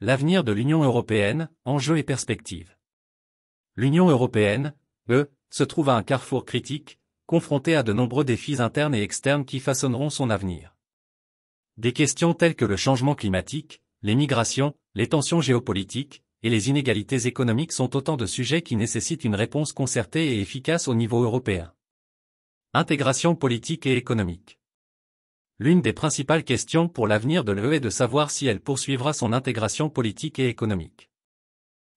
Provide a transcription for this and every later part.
L'avenir de l'Union européenne, enjeux et perspectives. L'Union européenne, se trouve à un carrefour critique, confrontée à de nombreux défis internes et externes qui façonneront son avenir. Des questions telles que le changement climatique, les migrations, les tensions géopolitiques, et les inégalités économiques sont autant de sujets qui nécessitent une réponse concertée et efficace au niveau européen. Intégration politique et économique. L'une des principales questions pour l'avenir de l'UE est de savoir si elle poursuivra son intégration politique et économique.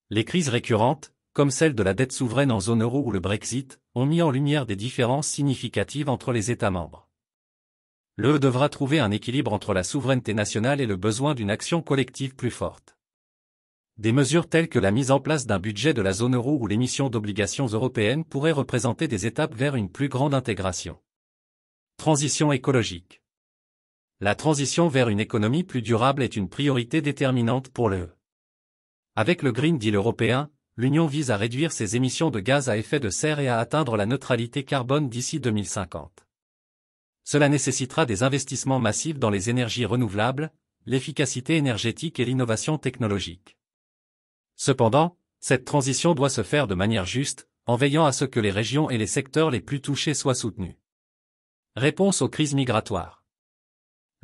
Les crises récurrentes, comme celle de la dette souveraine en zone euro ou le Brexit, ont mis en lumière des différences significatives entre les États membres. L'UE devra trouver un équilibre entre la souveraineté nationale et le besoin d'une action collective plus forte. Des mesures telles que la mise en place d'un budget de la zone euro ou l'émission d'obligations européennes pourraient représenter des étapes vers une plus grande intégration. Transition écologique. La transition vers une économie plus durable est une priorité déterminante pour l'UE. Avec le Green Deal européen, l'Union vise à réduire ses émissions de gaz à effet de serre et à atteindre la neutralité carbone d'ici 2050. Cela nécessitera des investissements massifs dans les énergies renouvelables, l'efficacité énergétique et l'innovation technologique. Cependant, cette transition doit se faire de manière juste, en veillant à ce que les régions et les secteurs les plus touchés soient soutenus. Réponse aux crises migratoires.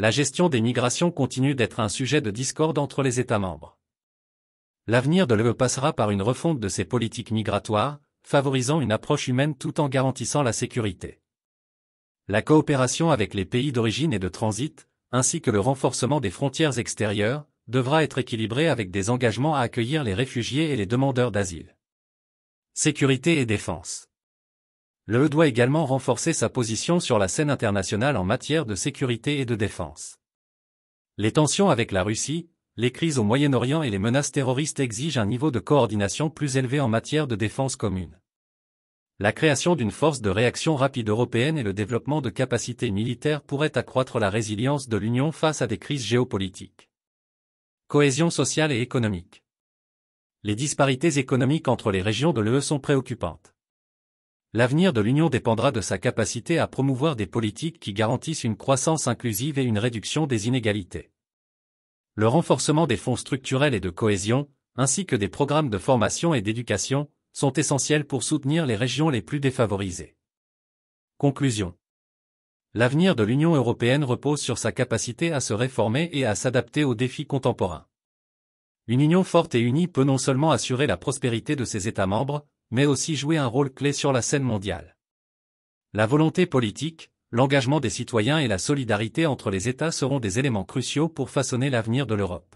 La gestion des migrations continue d'être un sujet de discorde entre les États membres. L'avenir de l'UE passera par une refonte de ses politiques migratoires, favorisant une approche humaine tout en garantissant la sécurité. La coopération avec les pays d'origine et de transit, ainsi que le renforcement des frontières extérieures, devra être équilibré avec des engagements à accueillir les réfugiés et les demandeurs d'asile. Sécurité et défense. L'UE doit également renforcer sa position sur la scène internationale en matière de sécurité et de défense. Les tensions avec la Russie, les crises au Moyen-Orient et les menaces terroristes exigent un niveau de coordination plus élevé en matière de défense commune. La création d'une force de réaction rapide européenne et le développement de capacités militaires pourraient accroître la résilience de l'Union face à des crises géopolitiques. Cohésion sociale et économique. Les disparités économiques entre les régions de l'UE sont préoccupantes. L'avenir de l'Union dépendra de sa capacité à promouvoir des politiques qui garantissent une croissance inclusive et une réduction des inégalités. Le renforcement des fonds structurels et de cohésion, ainsi que des programmes de formation et d'éducation, sont essentiels pour soutenir les régions les plus défavorisées. Conclusion. L'avenir de l'Union européenne repose sur sa capacité à se réformer et à s'adapter aux défis contemporains. Une union forte et unie peut non seulement assurer la prospérité de ses États membres, mais aussi jouer un rôle clé sur la scène mondiale. La volonté politique, l'engagement des citoyens et la solidarité entre les États seront des éléments cruciaux pour façonner l'avenir de l'Europe.